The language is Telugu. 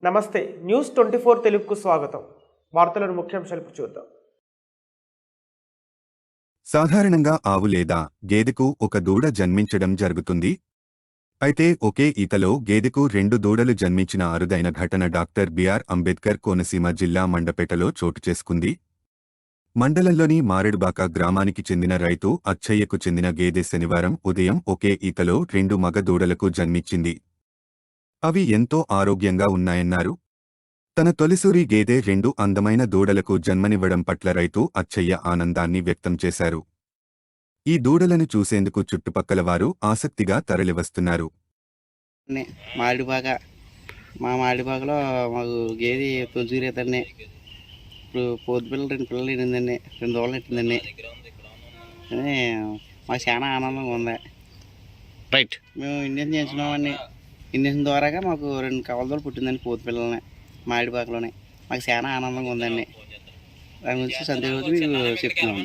నమస్తే న్యూస్ 24 తెలుగుకు స్వాగతం. వార్తలను ముఖ్యాంశాలు చూద్దాం. సాధారణంగా ఆవు లేదా గేదెకు ఒక దూడ జన్మించడం జరుగుతుంది. అయితే ఒకే ఈతలో గేదెకు 2 దూడలు జన్మించిన అరుదైన ఘటన డాక్టర్ బిఆర్ అంబేద్కర్ కోనసీమ జిల్లా మండపేటలో చోటు చేసుకుంది. మండలంలోని మారేడుబాక గ్రామానికి చెందిన రైతు అచ్చయ్యకు చెందిన గేదె శనివారం ఉదయం ఒకే ఈతలో 2 మగ దూడలకు జన్మించింది. అవి ఎంతో ఆరోగ్యంగా ఉన్నాయన్నారు. తన తొలిసూరి గేదె 2 అందమైన దూడలకు జన్మనివ్వడం పట్ల రైతు అచ్చయ్య ఆనందాన్ని వ్యక్తం చేశారు. ఈ దూడలను చూసేందుకు చుట్టుపక్కల వారు ఆసక్తిగా తరలివస్తున్నారు. మా మాడిబాగలో మాకు గేదె తొలిసూరేతండి. ఇప్పుడు పోతు పిల్లలు 2 పిల్లలు ఇడిందండి, 2 దూడలు ఇట్టిందండి. మాకు చాలా ఆనందంగా ఉంది. రైట్, మేము ఇండియన్ చేయించున్నామండి. ఇండియన్ ద్వారాగా మాకు 2 కవలదోలు పుట్టిందండి పోతు పిల్లల్ని మాడిబాగలోనే. మాకు చాలా ఆనందంగా ఉందండి. దాని గురించి సందేహం మీకు చెప్తున్నాము.